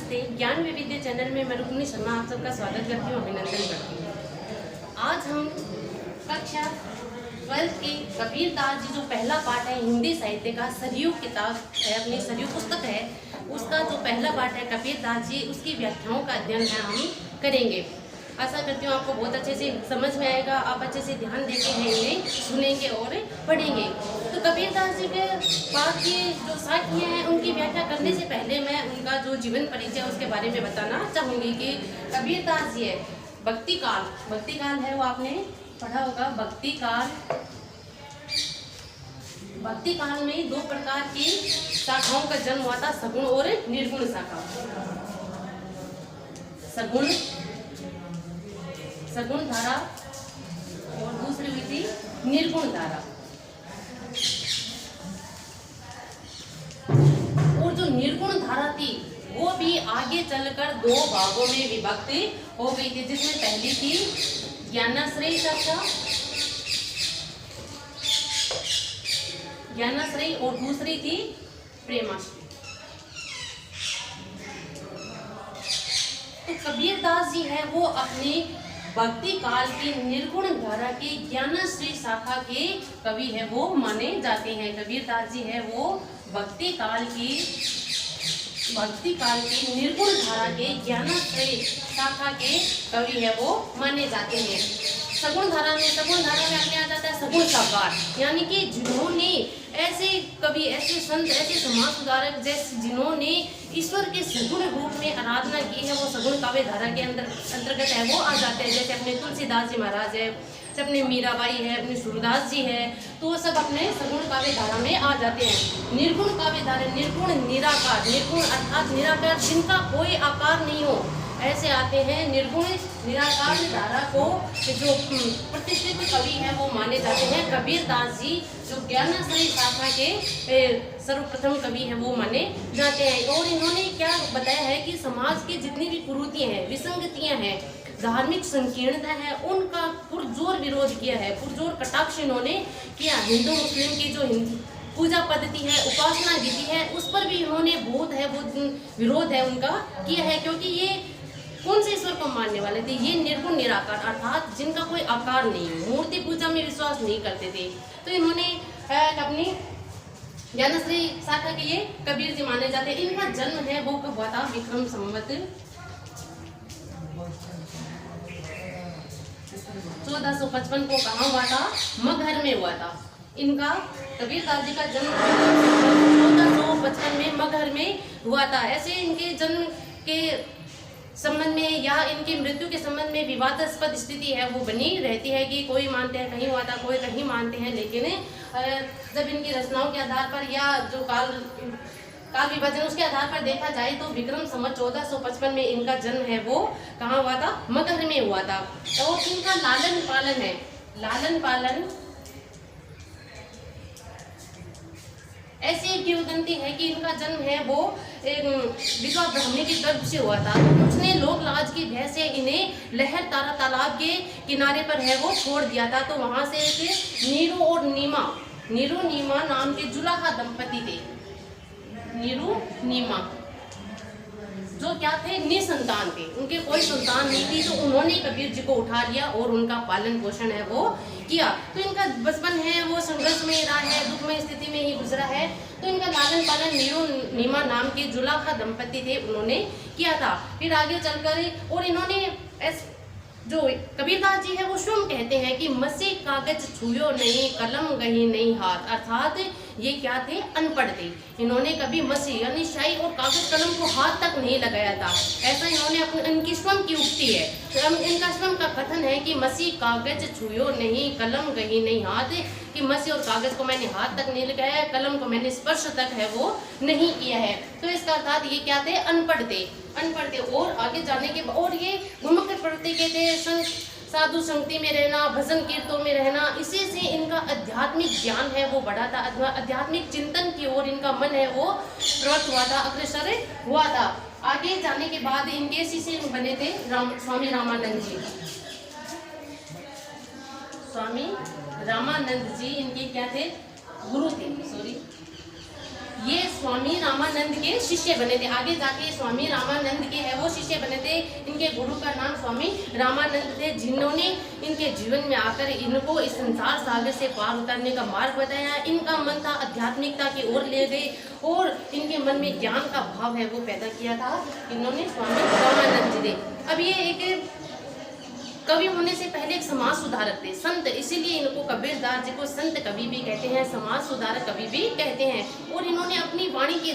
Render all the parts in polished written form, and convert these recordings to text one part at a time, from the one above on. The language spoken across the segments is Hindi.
नमस्ते। ज्ञान वैविध्य चैनल में मैं रुक्मिणी शर्मा आप सबका स्वागत करती हूँ, अभिनंदन करती हूँ। आज हम कक्षा 12 के कबीरदास जी जो पहला पाठ है हिंदी साहित्य का, सरयू किताब है, अपनी सरयू पुस्तक है, उसका जो पहला पाठ है कबीरदास जी, उसकी व्याख्याओं का अध्ययन है हम करेंगे। आशा करती हूँ आपको बहुत अच्छे से समझ में आएगा, आप अच्छे से ध्यान देके हैं इन्हें सुनेंगे और पढ़ेंगे। तो कबीरदास जी के पाठ के जो साक्ष्य हैं उनकी व्याख्या करने से पहले मैं उनका जो जीवन परिचय उसके बारे में बताना चाहूँगी कि कबीरदास जी है भक्ति काल है, वो आपने पढ़ा होगा। भक्ति काल में दो प्रकार की शाखाओं का जन्म हुआ था, सगुण और निर्गुण शाखा। सगुण धारा और दूसरी हुई थी निर्गुण धारा। और जो निर्गुण धारा थी वो भी आगे चलकर दो भागों में विभक्त हो गई थी, जिसमें पहली थी ज्ञानाश्रयी शाखा और दूसरी थी प्रेमाश्रयी। तो कबीरदास जी है वो अपने भक्ति काल की निर्गुण धारा के ज्ञानाश्रयी शाखा के कवि है वो माने जाते हैं। कबीरदास जी है वो भक्ति काल की निर्गुण धारा के ज्ञानाश्रयी शाखा के कवि है वो माने जाते हैं। सगुण धारा में अपने आ जाता है सगुण साकार, यानी कि जिन्होंने ऐसे कवि, ऐसे संत, ऐसे समाज सुधारक जैसे जिन्होंने ईश्वर के सगुण रूप में आराधना की है, वो सगुण काव्य धारा के अंतर्गत है वो आ जाते हैं। जैसे अपने तुलसीदास जी महाराज है, अपने मीराबाई है, अपने सूरदास जी है, तो वो सब अपने सगुण काव्य धारा में आ जाते हैं। निर्गुण काव्य धारा, निर्गुण निराकार, निर्गुण अर्थात निराकार जिनका कोई आकार नहीं हो, ऐसे आते हैं। निर्गुण निराकार धारा को जो प्रतिष्ठित कवि है वो माने जाते हैं। कबीरदास जी जो ज्ञानाश्रयी शाखा के सर्वप्रथम कवि हैं वो माने जाते हैं। और इन्होंने क्या बताया है कि समाज की जितनी भी कुरीतियां हैं, विसंगतियां हैं, धार्मिक संकीर्णता है, उनका पुरजोर विरोध किया है, पुरजोर कटाक्ष इन्होंने किया। हिंदू मुस्लिम की जो पूजा पद्धति है, उपासना विधि है, उस पर भी इन्होंने बहुत विरोध है उनका किया है, क्योंकि ये कौन से ईश्वर को मानने वाले थे? ये निर्गुण निराकार अर्थात जिनका कोई आकार नहीं, मूर्ति पूजा में विश्वास नहीं करते थे। तो इन्होंने अपनी ज्ञानाश्रयी शाखा के ये कबीर जी माने जाते हैं। इनका जन्म है वो कब हुआ था? विक्रम संवत 1455 को कहाँ हुआ था? मगहर में हुआ था। इनका कबीरदास जी का जन्म 1455 में मगहर में हुआ था। ऐसे इनके जन्म के संबंध में या इनकी मृत्यु के संबंध में विवादास्पद स्थिति है वो बनी रहती है कि कोई मानते हैं कहीं हुआ था, कोई कहीं मानते हैं। लेकिन जब इनकी रचनाओं के आधार पर या जो काल विभाजन उसके आधार पर देखा जाए तो विक्रम संवत 1455 में इनका जन्म है वो कहाँ हुआ था? मगहर में हुआ था। और इनका लालन पालन ऐसी एक किंवदंती है कि इनका जन्म है वो विधवा ब्राह्मणी के गर्भ से हुआ था। तो उसने लोक लाज की भय से इन्हें लहर तारा तालाब के किनारे पर है वो छोड़ दिया था। तो वहां से एक नीरू नीमा नाम के जुलाहा दंपति थे। नीरू नीमा जो क्या थे? निसंतान थे, उनके कोई संतान नहीं थी। तो उन्होंने कबीर जी को उठा लिया और उनका पालन पोषण है वो किया। तो इनका बचपन है वो संघर्ष में रहा है, दुखमय स्थिति में ही गुजरा है। तो इनका लालन पालन नीरू नीमा नाम के जुलाहा दंपति थे उन्होंने किया था। फिर आगे चलकर और इन्होंने जो कबीरदास जी है वो स्वयं कहते हैं कि मसी कागज छुयो नहीं, कलम गही नहीं हाथ, अर्थात ये क्या थे? अनपढ़ थे। इन्होंने कभी मसी यानी शाही और कागज कलम को हाथ तक नहीं लगाया था, ऐसा इन्होंने इनकी स्वयं की उक्ति है। तो इनका स्वयं का कथन है कि मसी कागज छुयो नहीं, कलम गही नहीं हाथ, कि मसी और कागज को मैंने हाथ तक नहीं लगाया है, कलम को मैंने स्पर्श तक है वो नहीं किया है। तो इसका अर्थात ये क्या थे? अनपढ़ थे। और आगे जाने के और ये घुमक प्रवृत्ति के थे, साधु संगति में रहना, भजन कीर्तों में रहना, इसी से इनका आध्यात्मिक ज्ञान है वो बढ़ा था, आध्यात्मिक चिंतन की ओर इनका मन है वो प्रवृत्त हुआ था, अग्रसर हुआ था। आगे जाने के बाद इनके शिष्य बने थे स्वामी रामानंद जी। स्वामी रामानंद जी इनके क्या थे? गुरु थे। ये स्वामी रामानंद के शिष्य बने थे। आगे जाके स्वामी रामानंद के है वो शिष्य बने थे। इनके गुरु का नाम स्वामी रामानंद थे, जिन्होंने इनके जीवन में आकर इनको इस संसार सागर से पार उतरने का मार्ग बताया। इनका मन था आध्यात्मिकता की ओर ले गए और इनके मन में ज्ञान का भाव है वो पैदा किया था इन्होंने स्वामी रामानंद जी ने। अब ये एक कवि होने से पहले एक समाज सुधारक थे, संत, इसीलिए इनको कबीरदास जी को संत कवि भी कहते हैं, समाज सुधारक कवि भी कहते हैं। और इन्होंने अपनी वाणी के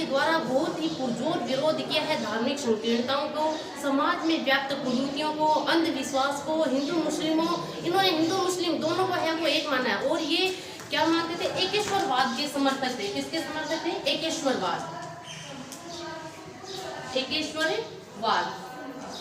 द्वारा बहुत ही पुरजोर विरोध किया है धार्मिक संकीर्णताओं को, समाज में व्याप्त कुरीतियों को, अंधविश्वास को, हिंदू मुस्लिमों, इन्होंने हिंदू मुस्लिम दोनों को है वो एक माना है। और ये क्या मानते थे? एकेश्वरवाद के समर्थक थे। किसके समर्थक थे? एकेश्वरवाद। एकेश्वरवाद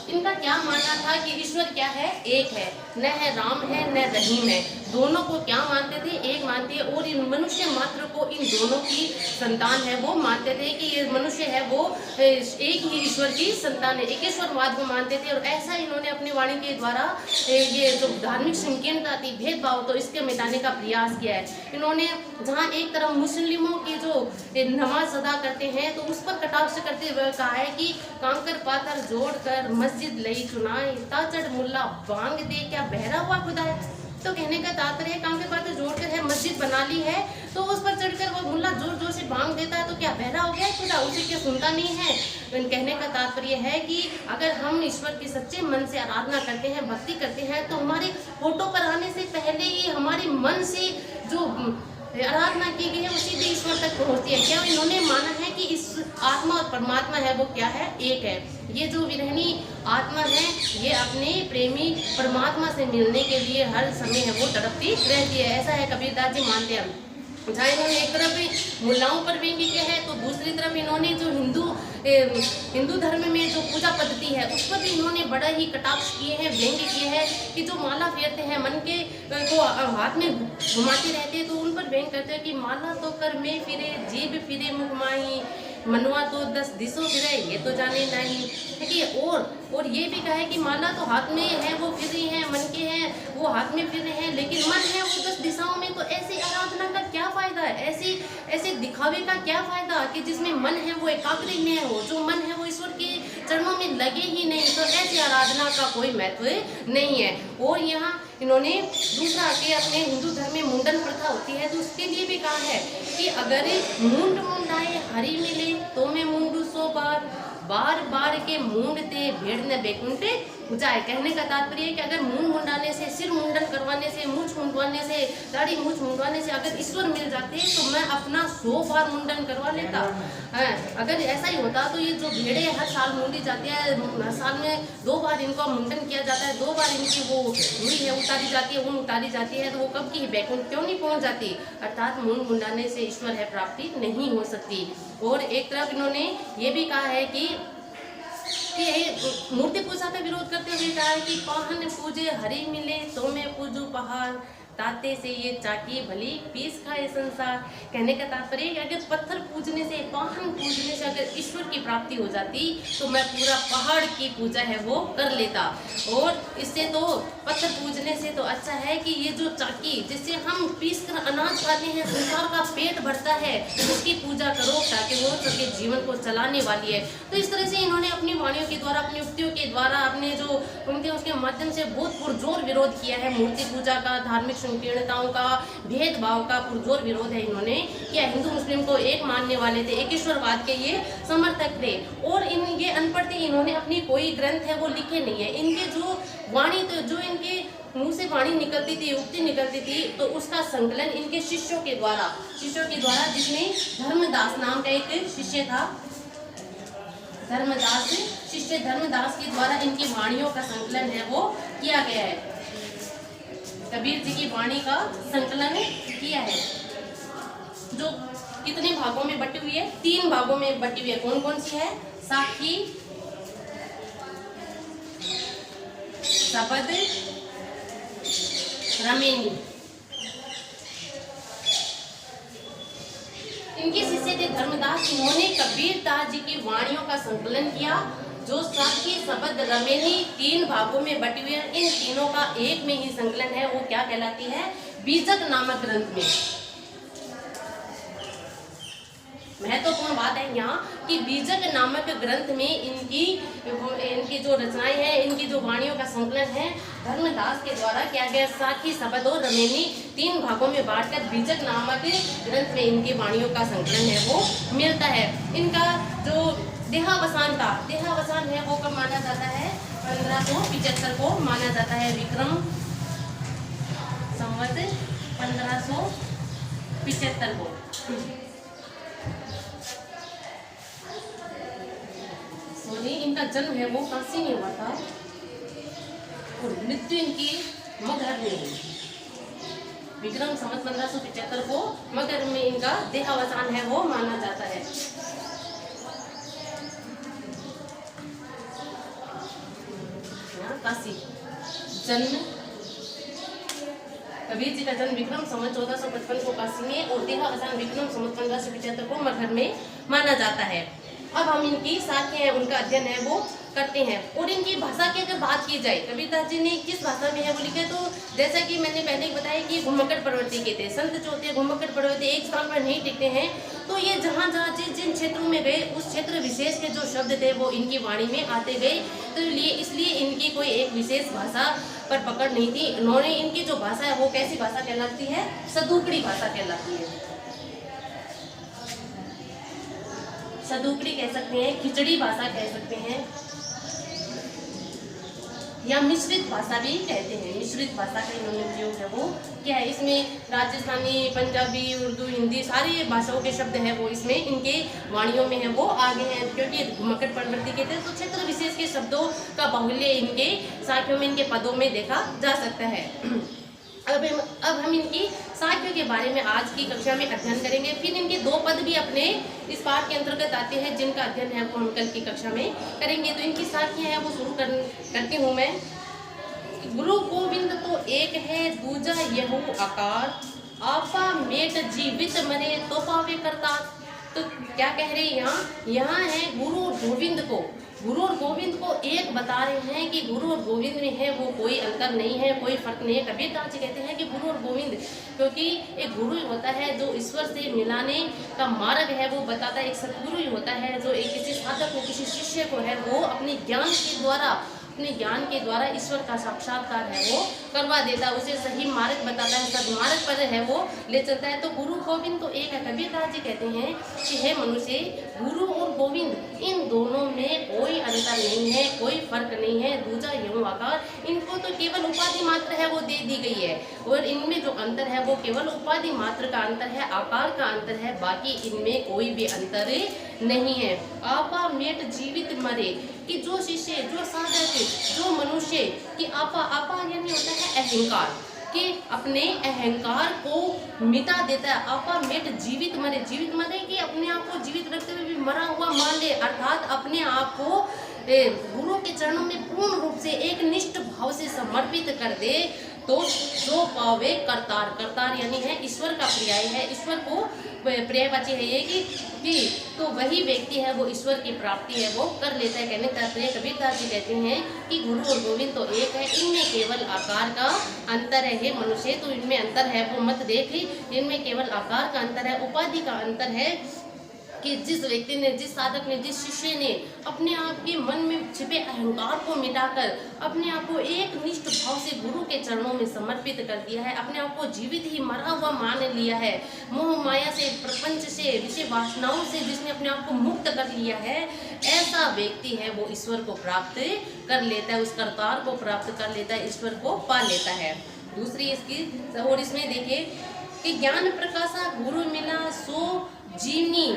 इनका क्या मानना था कि ईश्वर क्या है? एक है, न है राम है न रहीम है। दोनों को क्या मानते थे? एक मानते हैं। और इन मनुष्य मात्र को इन दोनों की संतान है वो मानते थे कि ये मनुष्य है वो एक ही ईश्वर की संतान है। एकेश्वरवाद को मानते थे। और ऐसा इन्होंने अपनी वाणी के द्वारा ये जो धार्मिक संकीर्णता थी, भेदभाव, तो इसके मिटाने का प्रयास किया है इन्होंने। जहाँ एक तरफ मुस्लिमों की जो नमाज अदा करते हैं तो उस पर कटाक्ष करते हुए कहा है कि कांकर पाथर जोड़कर मस्जिद लई चुनाए, ताचड़ मुल्ला बांग दे, क्या बहरा हुआ खुदा है। तो कहने का तात्पर्य कांकर पाथर जोड़कर है मस्जिद बना ली है तो उस पर चढ़कर वो मुल्ला जोर जोर से बांग देता है तो क्या बहरा हो गया है खुदा, उसे क्या सुनता नहीं है। कहने का तात्पर्य है कि अगर हम ईश्वर की सच्चे मन से आराधना करते हैं, भक्ति करते हैं, तो हमारे फोटो पर आने से पहले ही हमारे मन से जो आराधना की गई है वो सीधे ईश्वर तक पहुंचती है। क्या इन्होंने माना है कि इस आत्मा और परमात्मा है वो क्या है? एक है। ये जो विरहनी आत्मा है ये अपने प्रेमी परमात्मा से मिलने के लिए हर समय है वो तड़पती रहती है। ऐसा है कबीरदास जी मानते हैं। जहाँ इन्होंने एक तरफ मुल्लाओं पर व्यंग्य किया है तो दूसरी तरफ इन्होंने जो हिंदू धर्म में जो पूजा पद्धति है उस पर भी इन्होंने बड़ा ही कटाक्ष किए हैं, व्यंग्य किए हैं कि जो माला फेरते हैं, मन के को हाथ में घुमाते रहते हैं तो उन पर व्यंग्य करते हैं कि माला तो कर में फिरे, जीभ फिरे मुख माही, मनवा तो 10 दिशों फिरे, ये तो जाने नहीं। ठीक है। और ये भी कहा है कि माला तो हाथ में है वो फिर रही है, मन के हैं वो हाथ में फिर रहे हैं, लेकिन मन है वो 10 दिशाओं में। तो ऐसी आराधना का क्या फायदा है? ऐसे दिखावे का क्या फायदा कि जिसमें मन है वो एकाग्र में हो, जो मन है वो ईश्वर के चरणों में लगे ही नहीं, तो ऐसी आराधना का कोई महत्व नहीं है। और यहाँ इन्होंने दूसरा कि अपने हिंदू धर्म में मुंडन प्रथा होती है तो उसके लिए भी कहा है कि अगर मुंड मुंडाए हरि मिले तो मैं मुंडू 100 बार, बार बार के मूंडते भेड़ न बेकुंठे जाए। कहने का तात्पर्य है कि अगर मुंड मुंडाने से, सिर मुंडन करवाने से, मूछ मुंडवाने से, दाढ़ी मूछ मुंडवाने से अगर ईश्वर मिल जाते तो मैं अपना 100 बार मुंडन करवा लेता। अगर ऐसा ही होता तो ये जो भेड़े हर साल मुंडी जाती है, हर साल में 2 बार इनका मुंडन किया जाता है, 2 बार इनकी वो मुड़ी है उतारी जाती है, ऊन उतारी जाती है, तो वो कब की बैकुंठ क्यों नहीं पहुंच जाती। अर्थात मुंड मुंडाने से ईश्वर है प्राप्ति नहीं हो सकती। और एक तरफ इन्होंने ये भी कहा है कि मूर्ति पूजा का विरोध करते हुए कहा है कि पाहन पूजे हरि मिले तो मैं पूजू पहाड़, ताते से ये चाकी भली पीस खाए संसार। कहने का तात्पर्य है कि अगर पत्थर पूजने से, पाहन पूजने से अगर ईश्वर की प्राप्ति हो जाती तो मैं पूरा पहाड़ की पूजा है वो कर लेता। और इससे तो पत्थर पूजने से तो अच्छा है कि ये जो चाकी जिससे हम पीस कर अनाज खाते हैं, संसार का पेट भरता है, उसकी पूजा करो ताकि वो सबके जीवन को चलाने वाली है। तो इस तरह से इन्होंने अपनी वाणियों के द्वारा, अपनी उक्तियों के द्वारा, अपने जो पंक्तियों उसके माध्यम से बहुत पुरजोर विरोध किया है मूर्ति पूजा का, धार्मिक संकीर्णताओं का, भेदभाव का पुरजोर विरोध है इन्होंने किया। हिंदू मुस्लिम को एक मानने वाले थे, एकेश्वरवाद के ये समर्थक थे। और ये अनपढ़ थे, इन्होंने अपनी कोई ग्रंथ है वो लिखे नहीं है। इनके जो वाणी, तो जो इनके मुंह से वाणी निकलती थी, उक्ति निकलती थी, तो उसका संकलन इनके शिष्यों के द्वारा जिसमें धर्मदास नाम का एक शिष्य था, शिष्य धर्मदास के द्वारा इनकी वाणियों का संकलन है वो किया गया है। कबीर जी की वाणी का संकलन किया है जो कितने भागों में बटी हुई है? 3 भागों में बटी हुई है। कौन कौन सी है? साखी, शबद, रमेनी। इनके शिष्य थे धर्मदास, इन्होंने कबीरदास जी की वाणियों का संकलन किया जो साखी, शबद, रमेनी 3 भागों में बटी हुई है। इन तीनों का एक में ही संकलन है, वो क्या कहलाती है? बीजक नामक ग्रंथ में। महत्वपूर्ण बात है यहाँ कि बीजक नामक ग्रंथ में इनकी जो रचनाएं हैं, इनकी जो वाणियों का संकलन है धर्मदास के द्वारा किया गया। साखी, शबद और रमेनी 3 भागों में बांटकर बीजक नामक ग्रंथ में इनकी वाणियों का संकलन है वो मिलता है। इनका जो देहावसान है वो कब माना जाता है? 1575 को माना जाता है। विक्रम संवत 1575 को। इनका जन्म है वो काशी में हुआ था और मृत्यु इनकी मगहर में हुई। विक्रम संवत 1575 को मगहर में इनका देहावसान है वो माना जाता है। काशी जन्म, कबीर जी का जन्म विक्रम संवत 1455 को काशी में और देहावसान विक्रम संवत 1575 को मगहर में माना जाता है। अब हम इनकी साखें हैं उनका अध्ययन है वो करते हैं। और इनकी भाषा की अगर बात की जाए, कबीरदास जी ने किस भाषा में है वो लिखे, तो जैसा कि मैंने पहले ही बताया कि घुमक्कड़ प्रवृत्ति के थे। संत जो होते हैं घुमक्कड़ प्रवृत्ति, एक स्थान पर नहीं टिकते हैं। तो ये जहाँ जिन क्षेत्रों में गए उस क्षेत्र विशेष के जो शब्द थे वो इनकी वाणी में आते गए। तो इसलिए इनकी कोई एक विशेष भाषा पर पकड़ नहीं थी। इन्होंने इनकी जो भाषा है वो कैसी भाषा कहलाती है? सदुकड़ी भाषा कहलाती है। सदुकड़ी कह सकते हैं, खिचड़ी भाषा कह सकते हैं, या मिश्रित भाषा भी कहते हैं। मिश्रित भाषा का इन्होंने प्रयोग है वो क्या है? इसमें राजस्थानी, पंजाबी, उर्दू, हिंदी सारी भाषाओं के शब्द हैं वो इसमें इनके वाणियों में है वो आगे हैं। क्योंकि घुमक्कड़ प्रवृत्ति के थे तो क्षेत्र विशेष के शब्दों का बाहुल्य इनके साखियों में, इनके पदों में देखा जा सकता है। अब हम इनकी साखियों के बारे में आज की कक्षा में अध्ययन करेंगे। फिर इनके 2 पद भी अपने इस पाठ के अंतर्गत आते हैं जिनका अध्ययन है वो हम कल की कक्षा में करेंगे। तो इनकी साखियां हैं वो शुरू करती हूँ मैं। गुरु गोविंद तो एक है, दूजा यहू आकार, आपा मेट जीवित मरे तो पावे करता। तो क्या कह रहे हैं यहाँ है गुरु और गोविंद को एक बता रहे हैं कि गुरु और गोविंद में है वो कोई अंतर नहीं है, कोई फर्क नहीं है। कबीरदास जी कहते हैं कि गुरु और गोविंद, क्योंकि एक गुरु ही होता है जो ईश्वर से मिलाने का मार्ग है वो बताता है। एक सतगुरु ही होता है जो एक किसी साधक को, किसी शिष्य को है वो अपने ज्ञान के द्वारा ईश्वर का साक्षात्कार है वो करवा देता है, उसे सही मार्ग बताता है, सदमार्ग पर है वो ले चलता है। तो गुरु गोविंद तो एक है। कबीरदास जी कहते हैं कि हे मनुष्य, गुरु और गोविंद इन दोनों में कोई अंतर नहीं है, कोई फर्क नहीं है। दूजा यहू आकार, इनको तो केवल उपाधि मात्र है वो दे दी गई है और इनमें जो अंतर है वो केवल उपाधि मात्र का अंतर है, आकार का अंतर है, बाकी इनमें कोई भी अंतर नहीं है। आपा मेट जीवित मरे, कि जो शिष्य, जो साधक, जो मनुष्य कि आपा यानी होता है अहंकार, कि अपने अहंकार को मिटा देता है। आपा मेट जीवित मरे कि अपने आप को जीवित रखते हुए भी मरा हुआ मान ले, अर्थात अपने आप को गुरु के चरणों में पूर्ण रूप से एक निष्ठ भाव से समर्पित कर दे तो जो पावे करतार यानी है ईश्वर का पर्याय है, ईश्वर को पर्यायवाची है ये कि तो वही व्यक्ति है वो ईश्वर की प्राप्ति है वो कर लेता है। कहने तात्पर्य कबीरदास जी कहते हैं कि गुरु और गोविंद तो एक है, इनमें केवल आकार का अंतर है। हे मनुष्य, तो इनमें अंतर है वो मत देख, इनमें केवल आकार का अंतर है, उपाधि का अंतर है कि जिस व्यक्ति ने, जिस साधक ने, जिस शिष्य ने अपने आप के मन में छिपे अहंकार को मिटाकर अपने आप को एक निष्ठ भाव से गुरु के चरणों में समर्पित कर दिया है, अपने आप को जीवित ही मरा हुआ मान लिया है, मोह माया से, प्रपंच से, विषय वासनाओं से जिसने अपने आप को मुक्त कर लिया है, ऐसा व्यक्ति है वो ईश्वर को प्राप्त कर लेता है, उस करतार को प्राप्त कर लेता है, ईश्वर को पा लेता है। दूसरी इसकी और इसमें देखिए कि ज्ञान प्रकाशा गुरु मिला सो जीवनी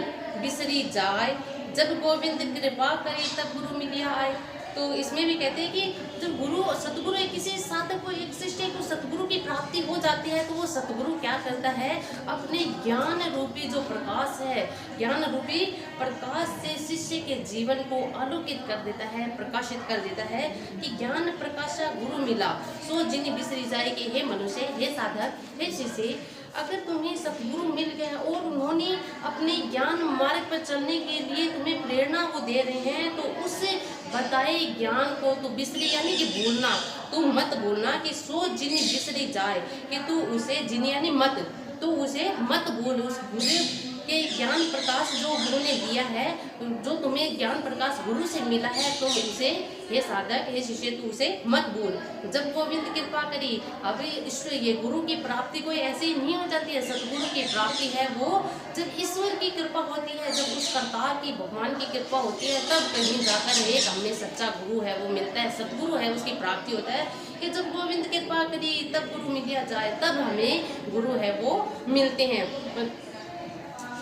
बिसरी जाए, जब गोविंद कृपा करे तब गुरु मिलिया आए। तो इसमें भी कहते हैं कि जब गुरु सतगुरु किसी साधक को, एक शिष्य को सतगुरु की प्राप्ति हो जाती है तो वो सतगुरु क्या करता है, अपने ज्ञान रूपी जो प्रकाश है, ज्ञान रूपी प्रकाश से शिष्य के जीवन को आलोकित कर देता है, प्रकाशित कर देता है कि ज्ञान प्रकाशा गुरु मिला सो जिन बिसरी जाए कि हे मनुष्य, हे साधक, हे शिष्य, अगर तुम्हें सतगुरु मिल गया और उन्होंने अपने ज्ञान मार्ग पर चलने के लिए तुम्हें प्रेरणा को दे रहे हैं तो उस बताए ज्ञान को तो बिसरी यानी कि भूलना, तू मत भूलना कि सो जिन बिसरी जाए, कि तू उसे जिन यानी मत, तू उसे मत भूल, उस बुरे कि ज्ञान प्रकाश जो गुरु ने दिया है, जो तुम्हें ज्ञान प्रकाश गुरु से मिला है, तुम उसे, हे साधक, हे शिष्य, तू उसे मत भूल। जब गोविंद कृपा करी, अभी ईश्वर, ये गुरु की प्राप्ति कोई ऐसी नहीं हो जाती है। सतगुरु की प्राप्ति है वो जब ईश्वर की कृपा होती है, जब उस करतार की, भगवान की कृपा होती है, तब कहीं जाकर एक हमें सच्चा गुरु है वो मिलता है, सतगुरु है उसकी प्राप्ति होता है। कि जब गोविंद कृपा करी तब गुरु मिल जाए, तब हमें गुरु है वो मिलते हैं।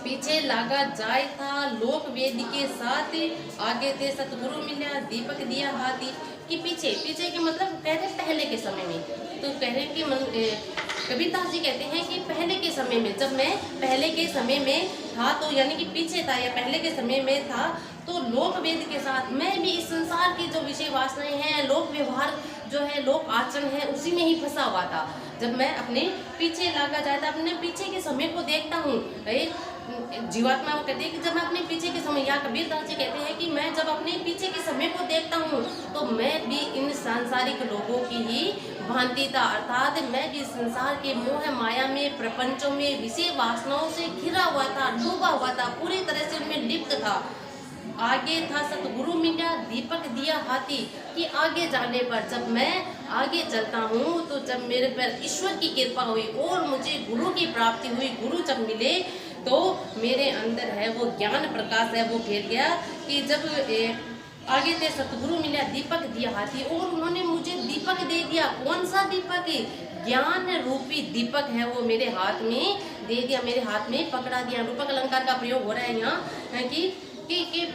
पीछे लागा जाए था लोक वेद के साथ, आगे थे सतगुरु मिला दीपक दिया हाथी। कि पीछे, पीछे के मतलब कह रहे पहले के समय में, तो कह रहे कि कबीरदास जी कहते हैं कि पहले के समय में, जब मैं पहले के समय में था, तो यानी कि पीछे था या पहले के समय में था, तो लोक वेद के साथ मैं भी इस संसार की जो विषय वासनाएं हैं, लोक व्यवहार जो है, लोक आचरण है, उसी में ही फंसा हुआ था। जब मैं अपने पीछे लागा जाता, अपने पीछे के समय को देखता हूँ, जीवात्मा वो कहते हैं कि जब मैं अपने पीछे के समय, या कबीरदास जी कहते हैं कि मैं जब अपने पीछे के समय को देखता हूँ, तो मैं भी इन सांसारिक लोगों की ही भांति था, अर्थात मैं भी संसार के मोह माया में, प्रपंचों में, विषय वासनाओं से घिरा हुआ था, डूबा हुआ था, पूरी तरह से उनमें लिप्त था। आगे था सतगुरु मिला दीपक दिया हाथी। कि आगे जाने पर, जब मैं आगे चलता हूँ, तो जब मेरे पर ईश्वर की कृपा हुई और मुझे गुरु की प्राप्ति हुई, गुरु जब मिले, तो मेरे अंदर है वो ज्ञान प्रकाश है वो घेर गया। कि जब आगे थे सतगुरु मिला दीपक दिया हाथी, और उन्होंने मुझे दीपक दे दिया। कौन सा दीपक? ज्ञान रूपी दीपक है वो मेरे हाथ में दे दिया, मेरे हाथ में पकड़ा दिया। रूपक अलंकार का प्रयोग हो रहा है यहाँ कि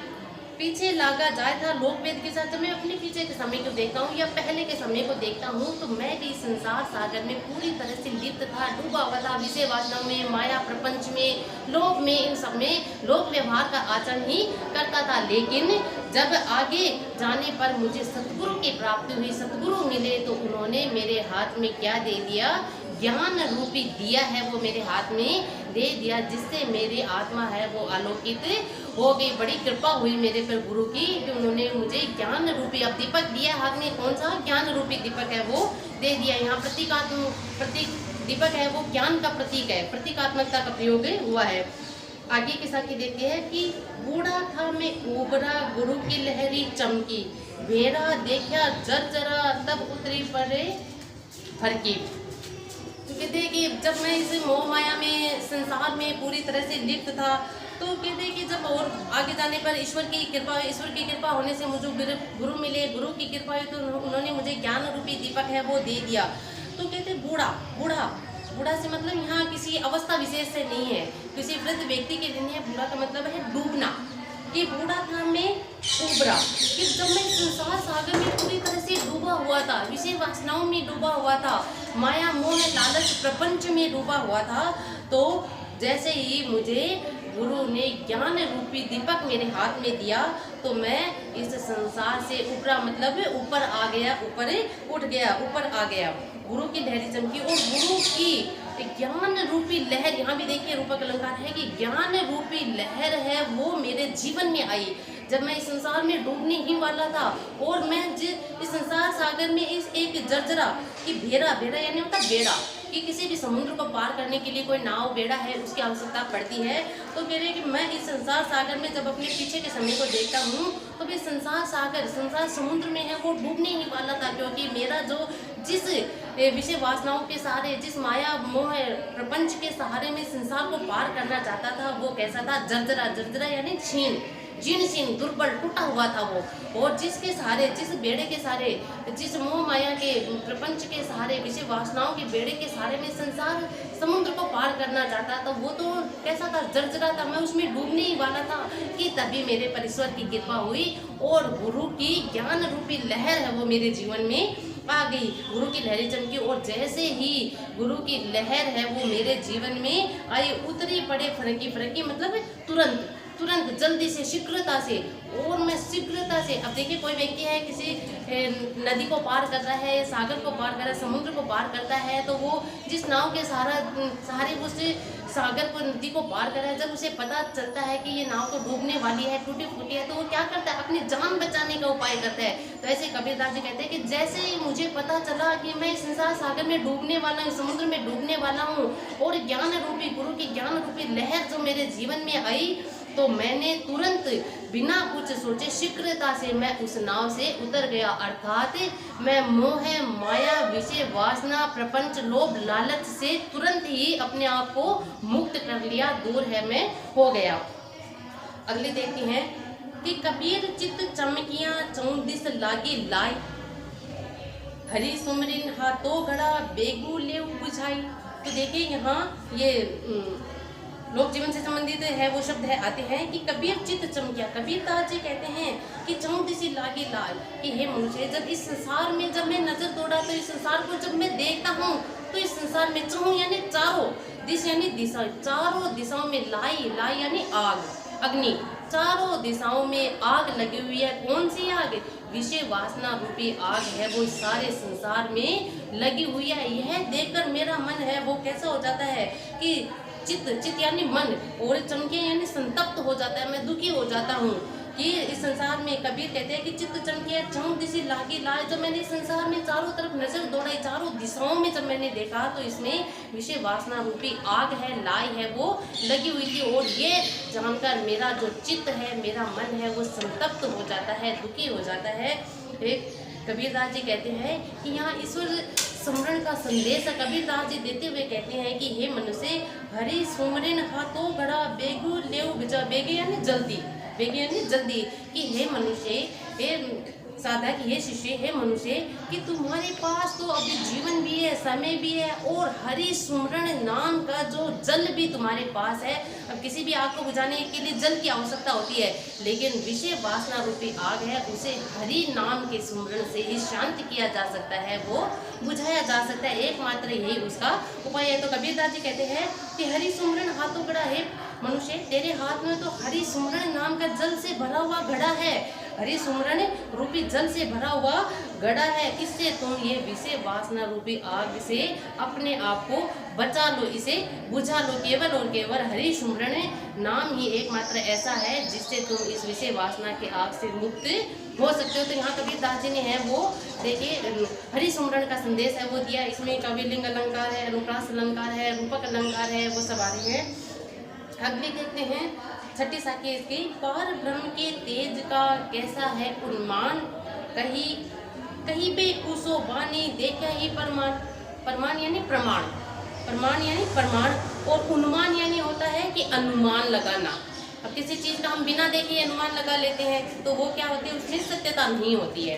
पीछे लागा जाए था लोक वेद के साथ। जब मैं अपने पीछे के समय को देखता हूँ या पहले के समय को देखता हूँ, तो मैं भी संसार सागर में पूरी तरह से लिप्त था, डूबा हुआ था, विषय वासना में, माया प्रपंच में, लोभ में, इन सब में लोक व्यवहार का आचरण ही करता था। लेकिन जब आगे जाने पर मुझे सतगुरु की प्राप्ति हुई, सतगुरु मिले, तो उन्होंने मेरे हाथ में क्या दे दिया? ज्ञान रूपी दिया है वो मेरे हाथ में दे दिया, जिससे मेरी आत्मा है वो आलोकित हो गई। बड़ी कृपा हुई मेरे पर गुरु की कि उन्होंने मुझे ज्ञान रूपी, अब दीपक दिया हाथ में, कौन सा? ज्ञान रूपी दीपक है वो दे दिया। यहाँ प्रतीक दीपक है वो ज्ञान का प्रतीक है, प्रतीकात्मकता का प्रयोग हुआ है। आगे के साथ देखते हैं कि बूढ़ा था मैं उबरा, गुरु की लहरी चमकी, भेड़ा देखा जरा तब उतरी पड़े फरकी। तो कहते हैं कि जब मैं इस मोह माया में, संसार में पूरी तरह से लिप्त था, तो कहते हैं कि जब और आगे जाने पर ईश्वर की कृपा होने से मुझे गुरु मिले, गुरु की कृपा हुई, तो उन्होंने मुझे ज्ञान रूपी दीपक है वो दे दिया। तो कहते बूढ़ा से मतलब यहाँ किसी अवस्था विशेष से नहीं है, किसी वृद्ध व्यक्ति के लिए नहीं है। बूढ़ा का मतलब है डूबना। कि बूढ़ा था मैं उबरा, कि जब मैं संसार सागर में पूरी तरह से डूबा हुआ था, विषय वासनाओं में डूबा हुआ था, माया मोह लालच प्रपंच में डूबा हुआ था, तो जैसे ही मुझे गुरु ने ज्ञान रूपी दीपक मेरे हाथ में दिया, तो मैं इस संसार से ऊपरा, मतलब ऊपर आ गया, ऊपर उठ गया, ऊपर आ गया। गुरु की लहरी चमकी, और गुरु की ज्ञान रूपी लहर, यहाँ भी देखिए रूपक अलंकार है कि ज्ञान रूपी लहर है वो मेरे जीवन में आई। जब मैं इस संसार में डूबने ही वाला था, और मैं इस संसार सागर में इस एक जर्जरा कि भेड़ा यानी होता बेड़ा, कि किसी भी समुद्र को पार करने के लिए कोई नाव, बेड़ा है, उसकी आवश्यकता पड़ती है। तो कह रहे कि मैं इस संसार सागर में जब अपने पीछे के समय को देखता हूँ, तो भी संसार समुद्र में है वो डूबने ही वाला था। क्योंकि मेरा जो जिस विषय वासनाओं के सहारे, जिस माया मोह प्रपंच के सहारे में संसार को पार करना चाहता था, वो कैसा था? जर्जरा यानी जीर्ण दुर्बल, टूटा हुआ था वो। और जिसके सहारे, जिस बेड़े के सहारे, जिस मोह माया के प्रपंच के सहारे, विषय वासनाओं के बेड़े के सहारे में संसार समुद्र को पार करना चाहता था, वो तो कैसा था? जर्जरा था, मैं उसमें डूबने ही वाला था। कि तभी मेरे पर ईश्वर की कृपा हुई और गुरु की ज्ञान रूपी लहर है वो मेरे जीवन में आ गई। गुरु की लहरें चमकी, और जैसे ही गुरु की लहर है वो मेरे जीवन में आई, उतरी पड़े फरकी मतलब तुरंत जल्दी से, शीघ्रता से। और मैं शीघ्रता से, अब देखिए कोई व्यक्ति है किसी नदी को पार कर रहा है, सागर को पार कर रहा है, समुद्र को पार करता है, तो वो जिस नाव के सहारे उस सागर को, नदी को पार कर रहा है, जब उसे पता चलता है कि ये नाव तो डूबने वाली है, टूटी फूटी है, तो वो क्या करता है? अपनी जान बचाने का उपाय करता है। तो ऐसे कबीरदास जी कहते हैं कि जैसे ही मुझे पता चला कि मैं इस संसार सागर में डूबने वाला हूँ, समुद्र में डूबने वाला हूँ, और ज्ञान रूपी गुरु की ज्ञान रूपी लहर जो मेरे जीवन में आई, तो मैंने तुरंत बिना कुछ सोचे शीघ्रता से मैं उस नाव से उतर गया। अर्थात मैं मोह माया विषय वासना प्रपंच लोभ लालच से तुरंत ही अपने आप को मुक्त कर लिया, दूर है मैं हो गया। अगली देखते हैं कि कबीर चित चमकिया चौदिस लागी लाई, हरि सुमरिन हाथों घड़ा बेगू ले बुझाई। तो देखिए यहाँ ये लोक जीवन से संबंधित है वो शब्द है आते हैं कि कबीर चित्त चमकिया। कबीरदास जी कहते हैं कि चौदिसी लागी लाल, कि हे मनुष्य, जब इस संसार में जब मैं नजर दौड़ा, तो इस संसार को जब मैं देखता हूँ, तो इस संसार में चौं यानी चारों, दिश यानी दिशा, चारों दिशाओं में लाई, लाई यानी आग, अग्नि, चारों दिशाओं में आग लगी हुई है। कौन सी आग? विषय वासना रूपी आग है, वो सारे संसार में लगी हुई है। यह देखकर मेरा मन है वो कैसा हो जाता है कि चित्त यानी मन, और चमके यानी संतप्त हो जाता है, मैं दुखी हो जाता हूँ कि इस संसार में। कबीर कहते हैं कि चित्त चमके चौदिसी लागी लाल, जब मैंने इस संसार में चारों तरफ नजर दौड़ाई, चारों दिशाओं में जब मैंने देखा, तो इसमें विषय वासना रूपी आग है, लाई है, वो लगी हुई थी। और ये जानकर मेरा जो चित्त है, मेरा मन है, वो संतप्त हो जाता है, दुखी हो जाता है। एक कबीरदास जी कहते हैं कि यहाँ ईश्वर स्मरण का संदेश कबीरदास जी देते हुए कहते हैं कि हे मनुष्य, हरि सुमरन हाथों घड़ा बेगू लेव बिजा, बेगे यानी जल्दी, बेगे यानी जल्दी, कि हे मनुष्य, हे साधक, हे शिष्य, हे मनुष्य, कि तुम्हारे पास तो अभी जीवन भी है, समय भी है, और हरि सुमरण नाम का जो जल भी तुम्हारे पास है। अब किसी भी आग को बुझाने के लिए जल की आवश्यकता होती है, लेकिन विषय वासना रूपी आग है, उसे हरि नाम के सुमरण से ही शांत किया जा सकता है, वो बुझाया जा सकता है, एकमात्र यही उसका उपाय है। तो कबीरदास जी कहते हैं कि हरि सुमरण हाथों घड़ा, है मनुष्य, तेरे हाथ में तो हरि सुमरण नाम का जल से भरा हुआ घड़ा है, हरि सुमरण रूपी जल से भरा हुआ घड़ा है। इससे तुम ये विषय वासना रूपी आग से अपने आप को बचा लो, इसे बुझा लो। केवल और केवल हरि सुमरण नाम ही एकमात्र ऐसा है जिससे तुम इस विषय वासना के आग से मुक्त हो सकते हो। तो यहाँ कबीरदास जी ने है वो देखिए हरि सुमरण का संदेश है वो दिया। इसमें कविलिंग अलंकार है, अनुप्रास अलंकार है, रूपक अलंकार है, वो सब आ रहे हैं। अगले देखते हैं छठी साखी इसकी, पार ब्रह्म के तेज का कैसा है उन्मान, कहीं कहीं पे कुसो बानी देखा ही प्रमाण। प्रमाण यानी प्रमाण, प्रमाण यानी प्रमाण, और उन्मान यानी होता है कि अनुमान लगाना। अब किसी चीज का हम बिना देखे अनुमान लगा लेते हैं तो वो क्या होती है, उसमें सत्यता नहीं होती है।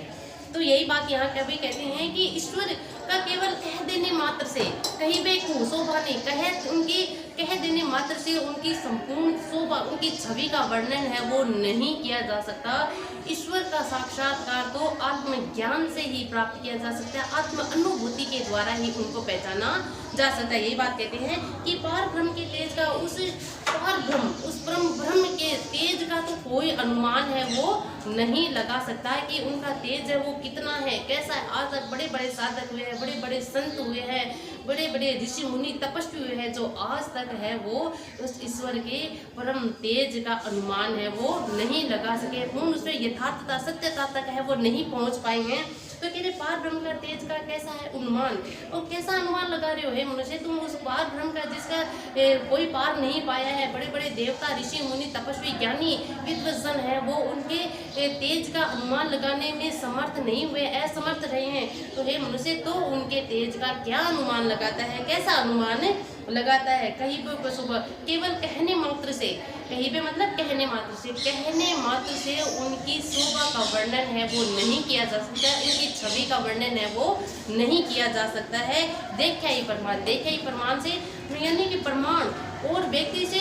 तो यही बात यहाँ कभी कहते हैं कि ईश्वर का केवल कह देने मात्र से, कहीं भी शोभा नहीं, उनकी कह देने मात्र से उनकी संपूर्ण शोभा, उनकी छवि का वर्णन है वो नहीं किया जा सकता। ईश्वर का साक्षात्कार तो आत्मज्ञान से ही प्राप्त किया जा सकता है, आत्म अनुभूति के द्वारा ही उनको पहचाना जा सकता है। यही बात कहते हैं कि पार ब्रह्म के तेज का, उस पार ब्रह्म, उस ब्रह्म के तेज का तो कोई अनुमान है वो नहीं लगा सकता है कि उनका तेज है वो कितना है, कैसा है। आज तक बड़े बड़े साधक हुए हैं, बड़े बड़े संत हुए हैं, बड़े बड़े ऋषि मुनि तपस्वी हुए हैं, जो आज तक है वो उस ईश्वर के परम तेज का अनुमान है वो नहीं लगा सके, पूर्ण उसमें यथार्थता सत्यता तक है वो नहीं पहुंच पाए हैं। तो कह रहे पार ब्रह्म का तेज का कैसा है अनुमान, और कैसा अनुमान लगा रहे हो हे मनुष्य तुम उस पार ब्रह्म का जिसका कोई पार नहीं पाया है। बड़े बड़े देवता ऋषि मुनि तपस्वी ज्ञानी विद्वजन है वो उनके तेज का अनुमान लगाने में समर्थ नहीं हुए, असमर्थ रहे हैं। तो हे मनुष्य तो उनके तेज का क्या अनुमान लगाता है, कैसा अनुमान लगाता है। कहीं पे सुबह केवल कहने मात्र से, कहीं पे मतलब कहने मात्र से, कहने मात्र से उनकी शोभा का वर्णन है वो नहीं किया जा सकता, इनकी छवि का वर्णन है वो नहीं किया जा सकता है। देखा ही प्रमाण, देखा ही प्रमाण से यानी कि प्रमाण, और व्यक्ति से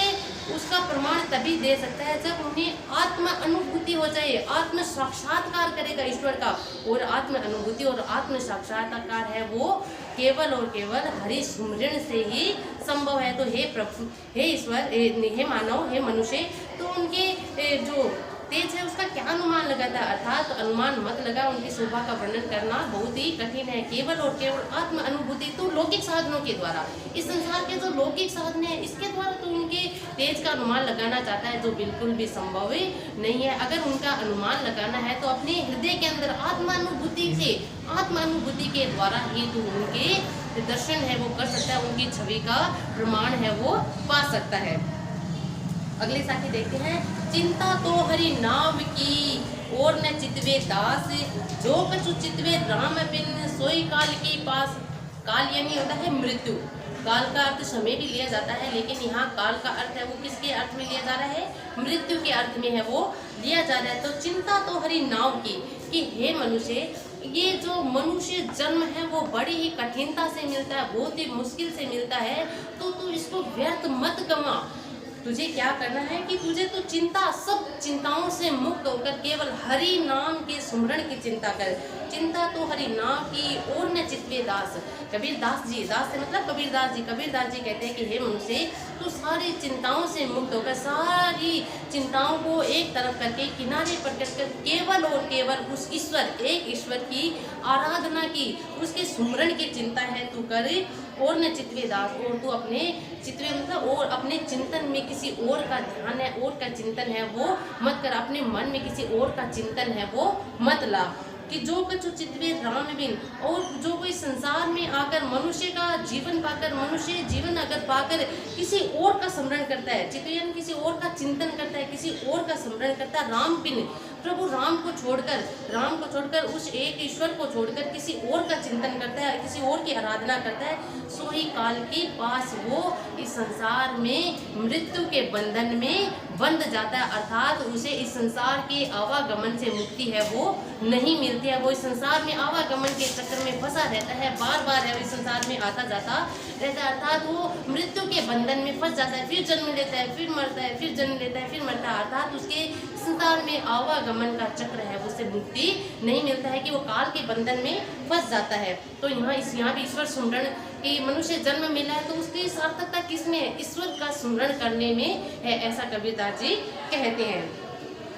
उसका प्रमाण तभी दे सकता है जब उन्हें आत्म अनुभूति हो जाए, आत्म साक्षात्कार करेगा ईश्वर का। और आत्म अनुभूति और आत्म साक्षात्कार है वो केवल और केवल हरि सुमरण से ही संभव है। तो हे प्रभु, हे ईश्वर, हे मानव, हे मनुष्य, तो उनके जो तेज है उसका क्या अनुमान लगाता है, अर्थात अनुमान मत लगा। उनकी शोभा का वर्णन करना बहुत ही कठिन है। केवल और केवल आत्म अनुभूति तो लौकिक साधनों के द्वारा, इस संसार के जो लौकिक साधन है इसके द्वारा तो उनके के तेज का अनुमान लगाना चाहता है, जो बिल्कुल भी संभव नहीं है। अगर उनका अनुमान लगाना है तो अपने हृदय के अंदर आत्मानुभूति के द्वारा ही तो उनके दर्शन है वो कर सकता है, उनकी छवि का प्रमाण है वो पा सकता है। अगली साखी देखते हैं। चिंता तो हरि नाम की और न चितवे दास, जो कछु चितवे राम बिन सोई काल के पास। काल यानी होता है मृत्यु। काल का अर्थ समय भी लिया जाता है, लेकिन यहाँ काल का अर्थ है वो किसके अर्थ में लिया जा रहा है? मृत्यु के अर्थ में है वो लिया जा रहा है। तो चिंता तो हरि नाम की कि हे मनुष्य, ये जो मनुष्य जन्म है वो बड़ी ही कठिनता से मिलता है, बहुत ही मुश्किल से मिलता है, तो तू इसको व्यर्थ मत गंवा। तुझे क्या करना है कि तुझे तो चिंता, सब चिंताओं से मुक्त होकर केवल हरि नाम के सुमरण की चिंता कर। चिंता तो हरि नाम की और न चितवे दास। कबीर दास जी, दास से मतलब कबीरदास जी। कबीरदास जी कहते हैं कि हे मनुष्य, तू सारी चिंताओं से मुक्त होकर, सारी चिंताओं को एक तरफ करके किनारे पर कर केवल और केवल उस ईश्वर, एक ईश्वर की आराधना की, उसके सुमरण की चिंता है तू करे। और न चितवे दास, और तू अपने चितवे मतलब और अपने चिंतन में किसी और का ध्यान है, और का चिंतन है वो मत कर। अपने मन में किसी और का चिंतन है वो मत ला। कि जो कछु चितवे राम बिन, और जो कोई संसार में आकर मनुष्य का जीवन पाकर, मनुष्य जीवन अगर पाकर किसी और का स्मरण करता है, चित्त यानी किसी और का चिंतन करता है, किसी और का स्मरण करता है, राम बिन प्रभु राम को छोड़कर उस एक ईश्वर को छोड़कर किसी और का चिंतन करता है, किसी और की आराधना करता है, सो ही काल के पास वो इस संसार में मृत्यु के बंधन में बंध जाता है। अर्थात उसे इस संसार के आवागमन से मुक्ति है वो नहीं मिलती है। वो इस संसार में आवागमन के चक्कर में फंसा रहता है, बार बार है इस संसार में आता जाता रहता है। अर्थात वो मृत्यु के बंधन में फंस जाता है, फिर जन्म लेता है, फिर मरता है, फिर जन्म लेता है, फिर मरता है। अर्थात उसके संसार में आवागमन का चक्र है, उससे मुक्ति नहीं मिलता है कि वो काल के बंधन में फंस जाता है। तो यहाँ भी ईश्वर सुमरण कि मनुष्य जन्म मिला है, तो उसकी सार्थकता किसमें है? ईश्वर का स्मरण करने में है, ऐसा कबीरदास जी कहते हैं।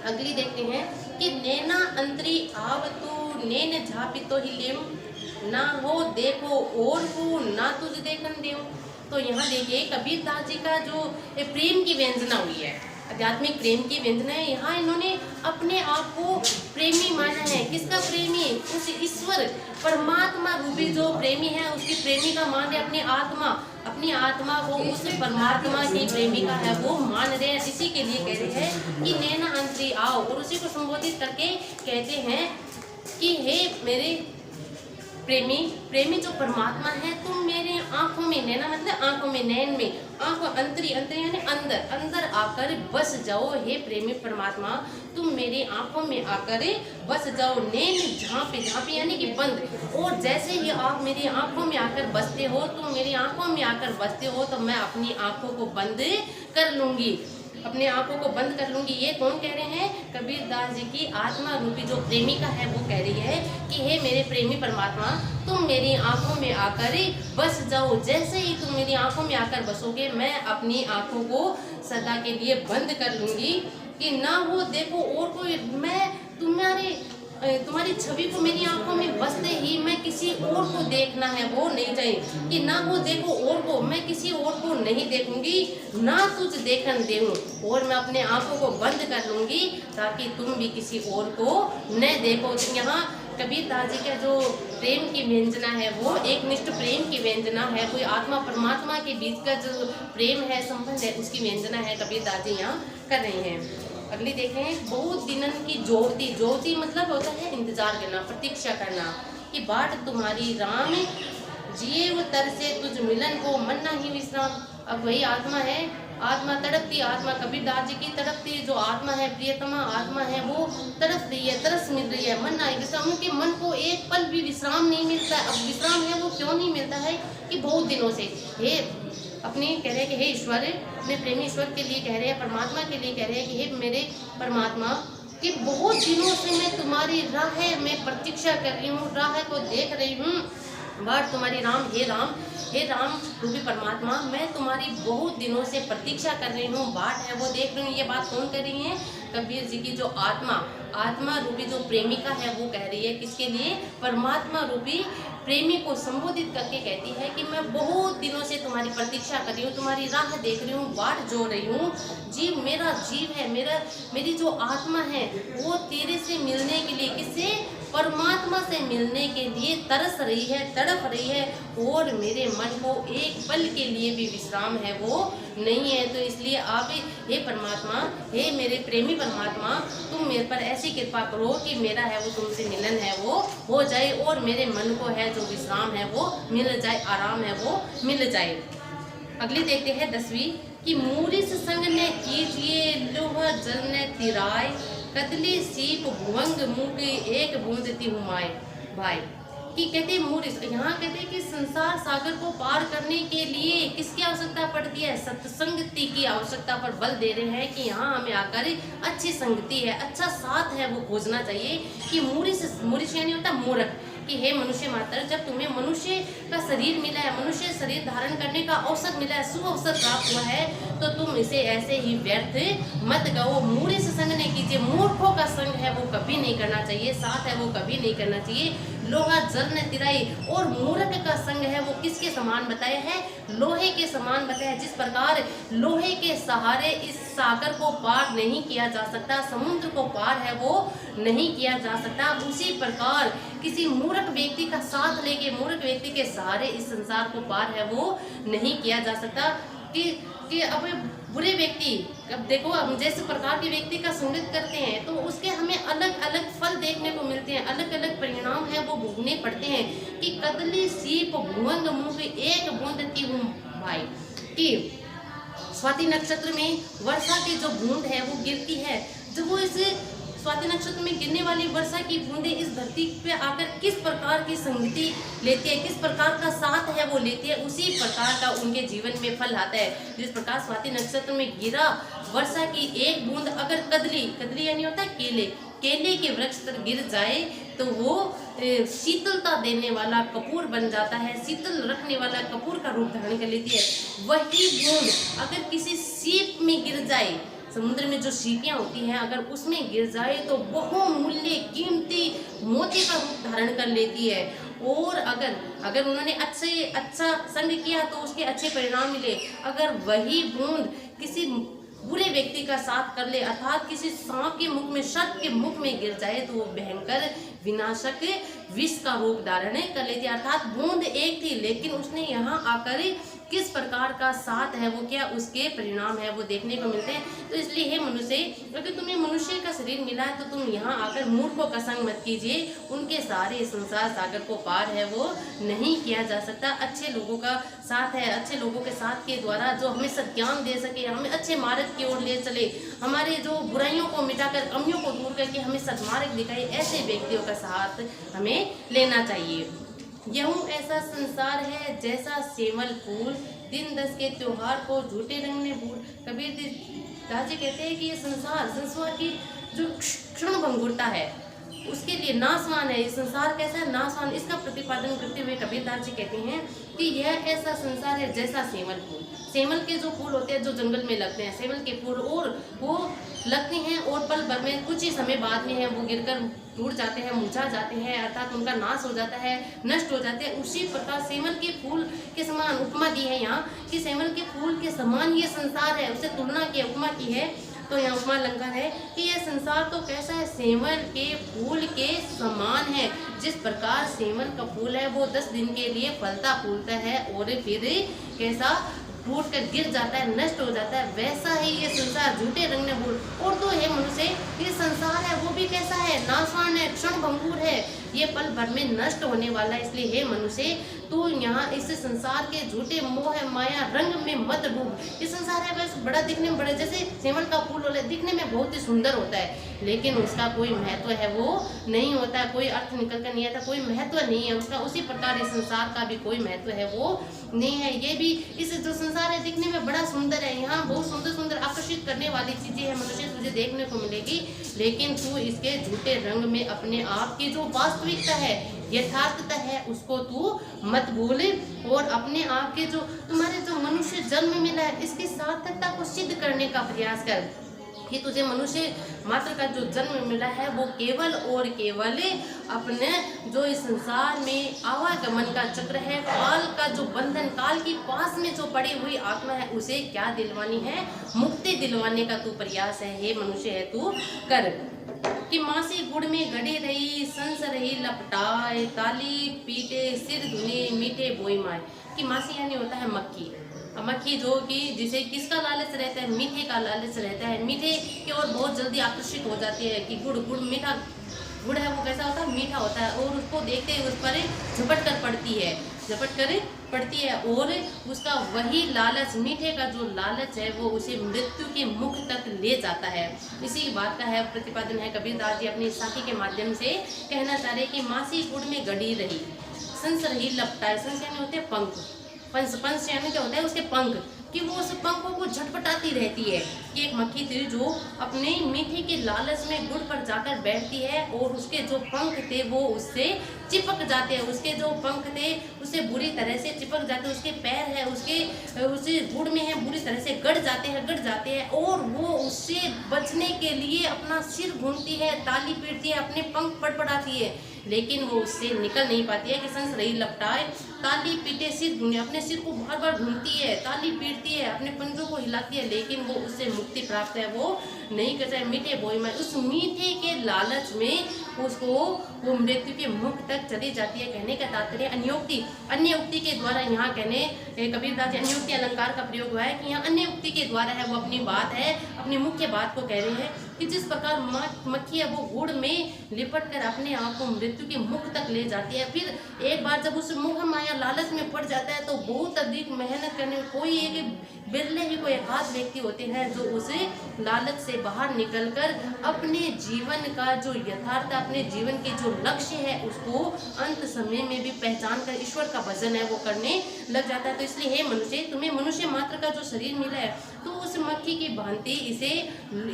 अगली देखते हैं कि नैना अंतरी आव तू नैन झापी तो ही लेम, ना हो देखो और को ना तुझ देखन देव। तो यहाँ देखिए कबीरदास जी का जो प्रेम की व्यंजना हुई है, आध्यात्मिक प्रेम की व्यंजना है। यहाँ इन्होंने अपने आप को प्रेमी माना है। किसका प्रेमी? उस ईश्वर परमात्मा रूपी जो प्रेमी है, उसकी प्रेमी का मान है अपनी आत्मा, अपनी आत्मा को उस परमात्मा की प्रेमिका है वो मान रहे हैं। इसी के लिए कह रहे हैं कि नैना अंतरी आओ, और उसी को संबोधित करके कहते हैं कि हे मेरे प्रेमी जो परमात्मा है, तुम मेरे आंखों में, नैना मतलब आंखों में, नैन में, आंखों अंतरी यानी अंदर आकर बस जाओ। हे प्रेमी परमात्मा, तुम मेरी आंखों में आकर बस जाओ। नैन झांपे यानी कि बंद, और जैसे ही आप मेरी आंखों में आकर बसते हो, तुम मेरी आंखों में आकर बसते हो, तो मैं अपनी आंखों को बंद कर लूंगी, अपने आंखों को बंद कर लूंगी। ये कौन कह रहे हैं? कबीरदास जी की आत्मा रूपी जो प्रेमिका है वो कह रही है कि हे मेरे प्रेमी परमात्मा, तुम मेरी आंखों में आकर बस जाओ। जैसे ही तुम मेरी आंखों में आकर बसोगे, मैं अपनी आंखों को सदा के लिए बंद कर लूंगी कि ना वो देखो और कोई, मैं तुम्हारी छवि को मेरी आंखों में बसते ही मैं किसी और को देखना है वो नहीं चाहिए, कि ना वो देखो और को, मैं किसी और को नहीं देखूंगी, ना तुझ देखन देऊं, और मैं अपने आंखों को बंद कर लूंगी ताकि तुम भी किसी और को न देखो। तो यहाँ कबीरदास जी का जो प्रेम की व्यंजना है वो एक निष्ठ प्रेम की व्यंजना है, कोई आत्मा परमात्मा के बीच का जो प्रेम है, संबंध है, उसकी व्यंजना है कबीरदास जी यहाँ कर रहे हैं। अगली देखें, बहुत दिनन की ज्योति मतलब होता है इंतजार करना, प्रतीक्षा करना, कि बाट तुम्हारी राम जिए वो तरसे तुझ मिलन को मन नहीं विश्राम। अब वही आत्मा है, आत्मा तड़पती, आत्मा कबीरदास जी की तड़पती जो आत्मा है, प्रियतमा आत्मा है, वो तड़प रही है, तरस मिल रही है, मन नहीं विश्राम। उनके मन को एक पल भी विश्राम नहीं मिलता है। अब विश्राम है वो क्यों नहीं मिलता है? कि बहुत दिनों से हे अपने कह रहे हैं कि हे ईश्वर, अपने प्रेमी ईश्वर के लिए कह रहे हैं, परमात्मा के लिए कह रहे हैं कि हे मेरे परमात्मा, कि बहुत दिनों से मैं तुम्हारी राह में प्रतीक्षा कर रही हूँ, राह को देख रही हूँ, बाट तुम्हारी राम, हे राम रूपी परमात्मा, मैं तुम्हारी बहुत दिनों से प्रतीक्षा कर रही हूँ, बाट है वो देख रही हूँ। ये बात कौन कर रही है? कबीर जी की जो आत्मा, आत्मा रूपी जो प्रेमिका है वो कह रही है किसके लिए, परमात्मा रूपी प्रेमी को संबोधित करके कहती है कि मैं बहुत दिनों से तुम्हारी प्रतीक्षा कर रही हूँ, तुम्हारी राह देख रही हूँ, बाट जोड़ रही हूँ। जीव मेरा जीव है, मेरी जो आत्मा है वो तेरे से मिलने के लिए, किससे, परमात्मा से मिलने के लिए तरस रही है, तड़प रही है, और मेरे मन को एक पल के लिए भी विश्राम है वो नहीं है। तो इसलिए आप हे परमात्मा, हे मेरे प्रेमी परमात्मा, तुम मेरे पर ऐसी कृपा करो कि मेरा है वो तुमसे मिलन है वो हो जाए, और मेरे मन को है जो विश्राम है वो मिल जाए, आराम है वो मिल जाए। अगली देखते हैं 10वीं कि मूरिस संग ने कीजिए लोहा जल ने तिराय, कतली सीप भुवंग मुंह की एक बूंद तिहुमाए। भाई कि कहते मूरिस, यहाँ कहते हैं कि संसार सागर को पार करने के लिए किसकी आवश्यकता पड़ती है, सत्संगति की आवश्यकता पर बल दे रहे हैं कि यहाँ हमें आकर अच्छी संगति है, अच्छा साथ है वो खोजना चाहिए। कि मूरिस यानी होता मूर्ख, कि हे मनुष्य मात्र, जब तुम्हें मनुष्य का शरीर मिला है, मनुष्य शरीर धारण करने का अवसर मिला है, शुभ अवसर प्राप्त हुआ है, तो तुम इसे ऐसे ही व्यर्थ मत गाओ। मूर्ख संग नहीं कीजिए, मूर्खों का संग है वो कभी नहीं करना चाहिए, साथ है वो कभी नहीं करना चाहिए। लोहा जल ने तिराई, और मूर्ख का संग है वो किसके समान बताया है, लोहे के समान बताया। जिस प्रकार लोहे के सहारे इस सागर को पार नहीं किया जा सकता, समुद्र को पार है वो नहीं किया जा सकता, उसी प्रकार किसी मूर्ख व्यक्ति का साथ लेके, मूर्ख व्यक्ति के सहारे इस संसार को पार है वो नहीं किया जा सकता। कि अब बुरे व्यक्ति, अब देखो हम जैसे प्रकार के व्यक्ति का संगत करते हैं तो उसके हमें अलग अलग फल देखने को मिलते हैं, अलग अलग परिणाम है वो भोगने पड़ते हैं। कि कदली सीप भुवंग मुंह की एक बूंद तिहु भाई, कि स्वाति नक्षत्र में वर्षा की जो बूंद है वो गिरती है, जब वो इस स्वाति नक्षत्र में गिरने वाली वर्षा की बूंदें इस धरती पे आकर किस प्रकार की संगति लेती है, किस प्रकार का साथ है वो लेती है, उसी प्रकार का उनके जीवन में फल आता है। जिस प्रकार स्वाति नक्षत्र में गिरा वर्षा की एक बूंद अगर कदली यानी होता है केले के वृक्ष पर गिर जाए तो वो शीतलता देने वाला कपूर बन जाता है, शीतल रखने वाला कपूर का रूप धारण कर लेती है। वही बूंद अगर किसी सीप में गिर जाए, समुद्र में जो सीपियां होती हैं अगर उसमें गिर जाए तो बहुमूल्य कीमती मोती का रूप धारण कर लेती है। और अगर उन्होंने अच्छा संग किया तो उसके अच्छे परिणाम मिले। अगर वही बूंद किसी बुरे व्यक्ति का साथ कर ले, अर्थात किसी सांप के मुख में, सर्प के मुख में गिर जाए तो वो भयंकर विनाशक विष का रूप धारण कर लेती है। अर्थात बूंद एक थी लेकिन उसने यहाँ आकर किस प्रकार का साथ है वो क्या उसके परिणाम है वो देखने को मिलते हैं। तो इसलिए हे मनुष्य, अगर तुम्हें मनुष्य का शरीर मिला है तो तुम यहाँ आकर मूर्खों का संग मत कीजिए, उनके सारे संसार सागर को पार है वो नहीं किया जा सकता। अच्छे लोगों का साथ है, अच्छे लोगों के साथ के द्वारा जो हमें सज्ञान दे सके, हमें अच्छे मार्ग की ओर ले चले, हमारे जो बुराइयों को मिटाकर कमियों को दूर करके हमें सद्मार्ग दिखाए, ऐसे व्यक्तियों का साथ हमें लेना चाहिए। यूं ऐसा संसार है जैसा सेवल फूल, दिन 10 के त्योहार को झूठे रंग ने भूल। कबीर दास जी कहते हैं कि ये संसार की जो क्षण भंगुरता है उसके लिए नाशवान है। ये संसार कैसा है, नाशवान। इसका प्रतिपादन करते हुए कबीर दास जी कहते हैं कि यह ऐसा संसार है जैसा सेवल फूल। सेवल के जो फूल होते हैं जो जंगल में लगते हैं, सेवल के फूल, और वो लगते हैं और पल भर में, कुछ ही समय बाद में है वो गिरकर टूट जाते हैं, मुरझा जाते हैं, अर्थात उनका नाश हो जाता है, नष्ट हो जाते हैं। उसी प्रकार सेवल के फूल के समान उपमा दी है यहाँ कि सेवल के फूल के समान ये संसार है, उससे तुलना की उपमा की है। तो यहाँ उपमा अलंकार है कि यह संसार तो कैसा है, सेवल के फूल के समान है। जिस प्रकार सेवल का फूल है वो 10 दिन के लिए फलता फूलता है और फिर कैसा टूट कर गिर जाता है, नष्ट हो जाता है, वैसा ही ये संसार झूठे रंग ने भूल। और तो ये मनुष्य, ये संसार है वो भी कैसा है, नाशवान है, क्षण भंगुर है, ये पल भर में नष्ट होने वाला है। इसलिए हे मनुष्य, तू यहाँ इस संसार के झूठे मोह माया रंग में मत डूब। ये संसार है बस बड़ा दिखने में, बड़ा जैसे सेवल का फूल होता है, दिखने में बहुत ही सुंदर होता है लेकिन उसका कोई महत्व है वो नहीं होता है, कोई अर्थ निकल कर नहीं आता, कोई महत्व नहीं है उसका। उसी प्रकार इस संसार का भी कोई महत्व है वो नहीं है। ये भी इस जो संसार है दिखने में बड़ा सुंदर है, यहाँ बहुत सुंदर सुंदर आकर्षित करने वाली चीजें हैं मनुष्य तुझे देखने को मिलेगी, लेकिन तू इसके झूठे रंग में अपने आप की जो वास्तविकता है, यथार्थता है, उसको तू मत भूल। और अपने आप के जो तुम्हारे जो मनुष्य जन्म मिला है इसकी सार्थकता को सिद्ध करने का प्रयास कर। कि तुझे मनुष्य मात्र का जो जन्म मिला है वो केवल और केवल अपने जो इस संसार में आवागमन का चक्र है, काल का जो बंधन, काल की पास में जो पड़ी हुई आत्मा है उसे क्या दिलवानी है, मुक्ति दिलवाने का तू प्रयास है, हे मनुष्य है तू कर। कि मासी गुड़ में गड़ी रही, संस रही लपटाए, ताली पीटे सिर धुने मीठे बोई माए। कि मासी यानी होता है मक्खी। मक्खी जो कि जिसे किसका लालच रहता है, मीठे का लालच रहता है, मीठे की ओर बहुत जल्दी आकर्षित हो जाती है। कि गुड़ गुड़ मीठा गुड़ है वो कैसा होता है, मीठा होता है, और उसको देखते ही उस पर झपट कर पड़ती है, झपट कर पड़ती है, और उसका वही लालच, मीठे का जो लालच है वो उसे मृत्यु के मुख तक ले जाता है। इसी बात का है प्रतिपादन है कबीरदास जी अपनी साखी के माध्यम से कहना चाह रहे कि मासी गुड़ में गड़ी रही, संस रही लपटाए। संस यानी होते हैं पंख, पंच पंच यानी क्या होता है उसके पंख, कि वो उस पंखों को झटपटाती रहती है। कि एक मक्खी थी जो अपने मीठे के लालच में गुड़ पर जाकर बैठती है, और उसके जो पंख थे वो उससे चिपक जाते हैं, उसके जो पंख थे उससे बुरी तरह से चिपक जाते हैं, उसके पैर है उसके उसे गुड़ में है बुरी तरह से गड़ जाते हैं, और वो उससे बचने के लिए अपना सिर घूमती है, ताली पीटती है, अपने पंख फड़फड़ाती है, लेकिन वो उससे निकल नहीं पाती है। कि संस रही लपटाए, ताली पीटे सिर घूमे, अपने सिर को बार बार घूमती है, ताली पीटती है, अपने पंजों को हिलाती है, लेकिन वो उससे मुक्ति प्राप्त है वो नहीं करता है। मीठे बोई में उस मीठे के लालच में उसको वो मृत्यु के मुख तक चली जाती है। कहने का तात्पर्य अन्य उक्ति के द्वारा यहाँ कहने कबीरदास अन्य उक्ति अलंकार का प्रयोग हुआ है कि यहाँ अन्य उक्ति के द्वारा है वो अपनी बात है, अपनी मुख्य बात को कह रहे हैं कि जिस प्रकार मक्खी है वो गुड़ में लिपट कर अपने आप को मृत्यु के मुख तक ले जाती है, फिर एक बार जब उस मोह माया लालच में पड़ जाता है तो बहुत अधिक मेहनत करने में कोई एक बिरले ही कोई एकाध व्यक्ति होते हैं जो उसे लालच से बाहर निकलकर अपने जीवन का जो यथार्थ, अपने जीवन के जो लक्ष्य है उसको अंत समय में भी पहचान कर ईश्वर का भजन है वो करने लग जाता है। तो इसलिए हे मनुष्य, तुम्हें मनुष्य मात्र का जो शरीर मिला है तो उस मक्खी की भांति इसे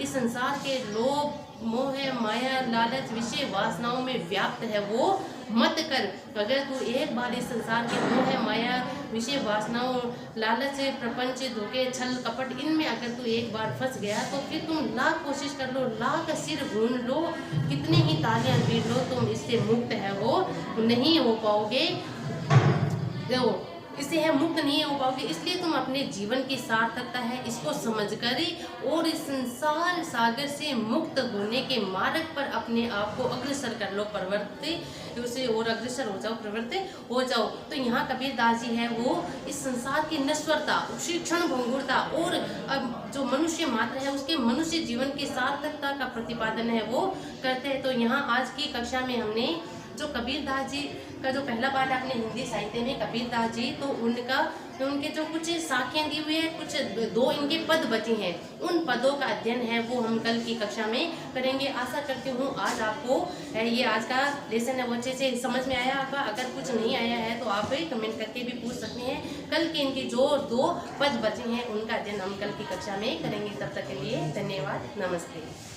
इस संसार के लोभ मोह माया लालच विषय वासनाओं में व्याप्त है वो मत कर। अगर तू एक बार इस संसार के मोह माया विषय वासनाओं लालच प्रपंच धोखे छल कपट इनमें अगर तू एक बार फंस गया तो फिर तुम लाख कोशिश कर लो, लाख सिर भून लो, कितने ही तालियां पीट लो, तुम इससे मुक्त है वो नहीं हो पाओगे, इससे है मुक्त नहीं हो पाओगे। इसलिए तुम अपने जीवन की सार्थकता है इसको समझकर और इस संसार सागर से मुक्त होने के मार्ग पर अपने आप को अग्रसर कर लो, प्रवृत्ति उसे और अग्रसर हो जाओ, प्रवृत्ति हो जाओ। तो यहाँ कबीरदास जी है वो इस संसार की नश्वरता, क्षण भंगुरता और अब जो मनुष्य मात्र है उसके मनुष्य जीवन की सार्थकता का प्रतिपादन है वो करते हैं। तो यहाँ आज की कक्षा में हमने जो कबीरदास जी का जो पहला पाठ आपने हिंदी साहित्य में कबीरदास जी, तो उनके जो कुछ साखियाँ दी हुई है, कुछ दो इनके पद बचे हैं, उन पदों का अध्ययन है वो हम कल की कक्षा में करेंगे। आशा करती हूँ आज आपको ये आज का लेसन है वो अच्छे से समझ में आया आपका। अगर कुछ नहीं आया है तो आप कमेंट करके भी पूछ सकते हैं। कल के इनके जो दो पद बचे हैं उनका अध्ययन हम कल की कक्षा में करेंगे। तब तक के लिए धन्यवाद, नमस्ते।